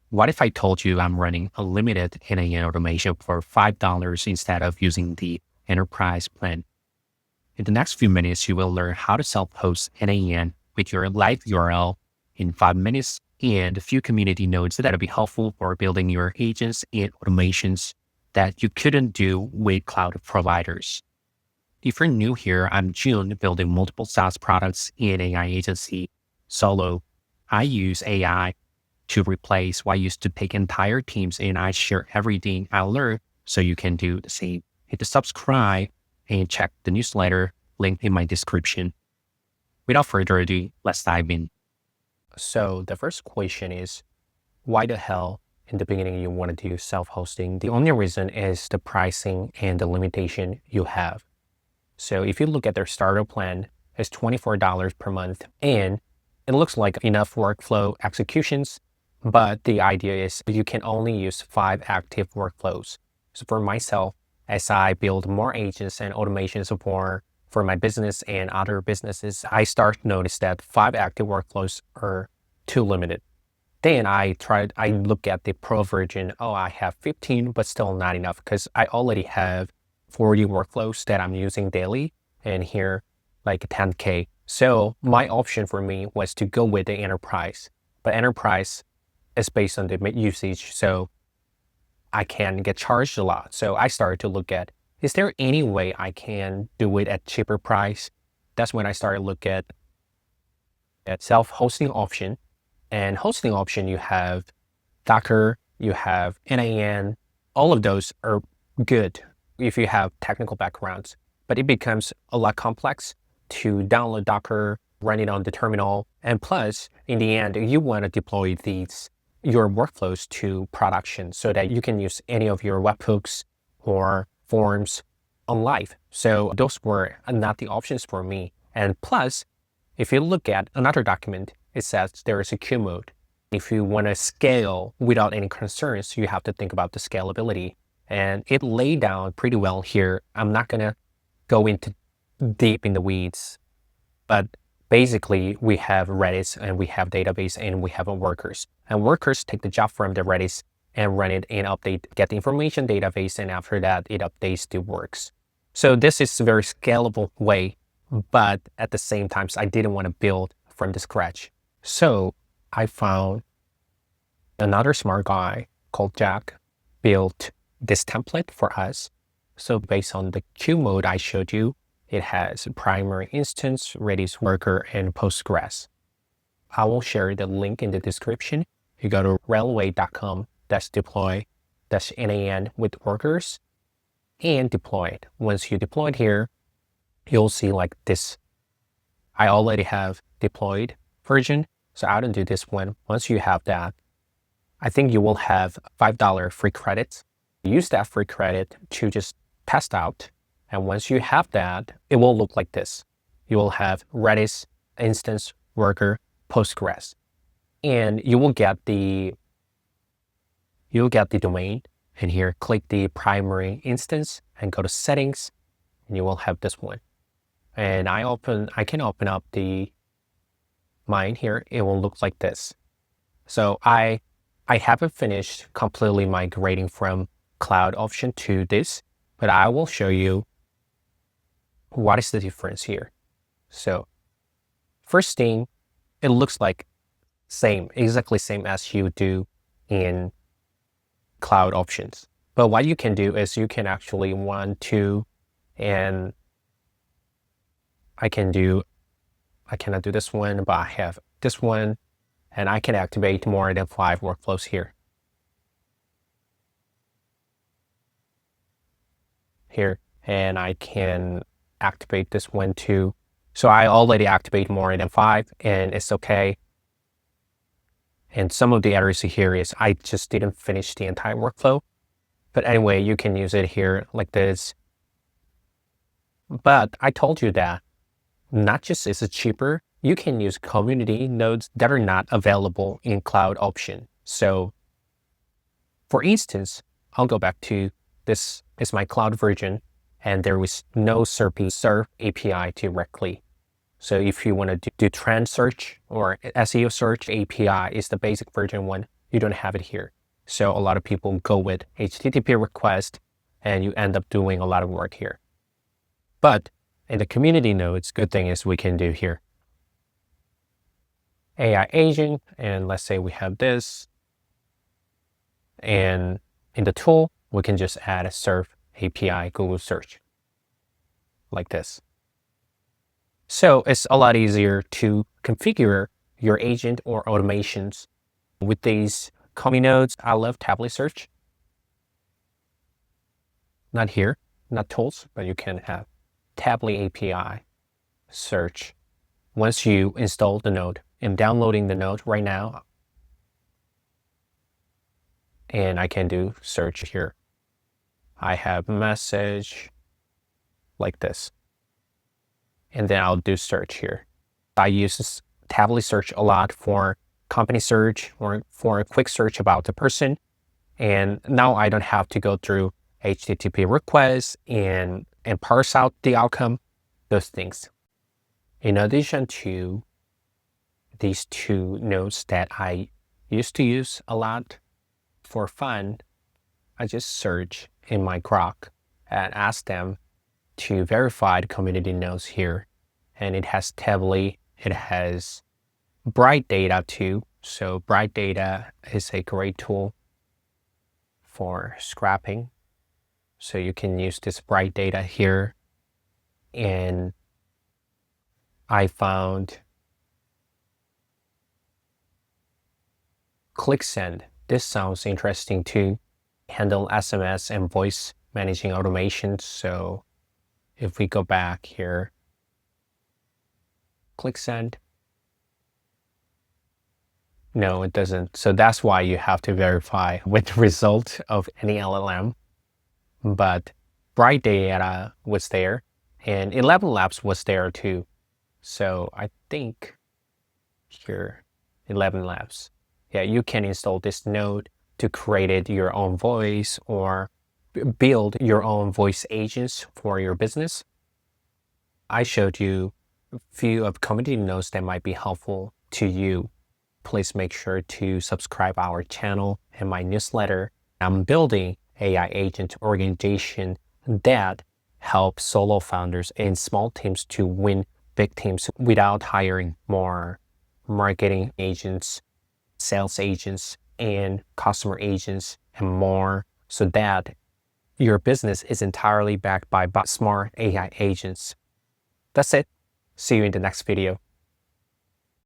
What if I told you I'm running unlimited N8N automation for $5 instead of using the enterprise plan? In the next few minutes, you will learn how to self-host N8N with your live URL in 5 minutes and a few community nodes that will be helpful for building your agents and automations that you couldn't do with cloud providers. If you're new here, I'm June, building multiple SaaS products in AI agency solo. I use AI to replace what I used to take entire teams, and I share everything I learned so you can do the same. Hit the subscribe and check the newsletter link in my description. Without further ado, let's dive in. So the first question is, why the hell in the beginning you want to do self-hosting? The only reason is the pricing and the limitation you have. So if you look at their starter plan, it's $24 per month, and it looks like enough workflow executions, but the idea is you can only use 5 active workflows. So for myself, as I build more agents and automation support for my business and other businesses, I start to notice that 5 active workflows are too limited. Then I look at the pro version. Oh, I have 15, but still not enough because I already have 40 workflows that I'm using daily, and here like 10K. So my option for me was to go with the enterprise, but enterprise is based on the usage, so I can get charged a lot. So I started to look at, is there any way I can do it at cheaper price? That's when I started to look at self-hosting option. And hosting option, you have Docker, you have N8N, all of those are good if you have technical backgrounds, but it becomes a lot complex to download Docker, run it on the terminal, and plus, in the end, you want to deploy your workflows to production so that you can use any of your webhooks or forms on live. So those were not the options for me. And plus, if you look at another document, it says there is a queue mode. If you want to scale without any concerns, you have to think about the scalability. And it laid down pretty well here. I'm not going to go into deep in the weeds, but basically we have Redis and we have database and we have workers. And workers take the job from the Redis and run it and update, get the information database, and after that it updates the works. So this is a very scalable way, but at the same time, I didn't want to build from the scratch. So I found another smart guy called Jack built this template for us. So based on the queue mode I showed you, it has primary instance, Redis worker, and Postgres. I will share the link in the description. You go to railway.com/deploy-N8N with workers and deploy it. Once you deploy it here, you'll see like this. I already have deployed version, so I don't do this one. Once you have that, I think you will have $5 free credits. Use that free credit to just test out. And once you have that, it will look like this. You will have Redis, instance, worker, Postgres, and you will get the domain. And here, click the primary instance and go to settings, and you will have this one. And I can open up mine here. It will look like this. So I haven't finished completely migrating from cloud option to this, but I will show you what is the difference here. So first thing, it looks like exactly same as you do in cloud options. But what you can do is you can actually and I cannot do this one, but I have this one, and I can activate more than 5 workflows here. And I can activate this one too. So I already activate more than 5, and it's okay. And some of the errors here is I just didn't finish the entire workflow. But anyway, you can use it here like this. But I told you that not just is it cheaper, you can use community nodes that are not available in cloud option. So for instance, I'll go back to this is my cloud version, and there is no SERP API directly. So if you want to do trend search or SEO search, API is the basic version one. you don't have it here. So a lot of people go with HTTP request and you end up doing a lot of work here. But in the community nodes, good thing is we can do here AI agent, and let's say we have this. And in the tool, we can just add a SERP API Google search like this. So it's a lot easier to configure your agent or automations with these community nodes. I love Tavily search. Not here, not tools, but you can have Tavily API search. Once you install the node, I'm downloading the node right now. And I can do search here. I have message like this. And then I'll do search here. I use this Tavily search a lot for company search or for a quick search about the person. And now I don't have to go through HTTP requests and parse out the outcome, those things. In addition to these two nodes that I used to use a lot for fun, I just search in my Grok and ask them to verify the community nodes here. And it has Tavily, it has Bright Data too. So Bright Data is a great tool for scrapping. So you can use this Bright Data here. And I found ClickSend. This sounds interesting too. Handle SMS and voice managing automation. So if we go back here, ClickSend. No, it doesn't. So that's why you have to verify with the result of any LLM. But Bright Data was there, and 11 Labs was there too. So I think here, 11 Labs. Yeah, you can install this node to create your own voice or build your own voice agents for your business. I showed you a few of community nodes that might be helpful to you. Please make sure to subscribe our channel and my newsletter. I'm building AI agent organization that helps solo founders and small teams to win big teams without hiring more marketing agents, sales agents, and customer agents and more, so that your business is entirely backed by smart AI agents. That's it. See you in the next video.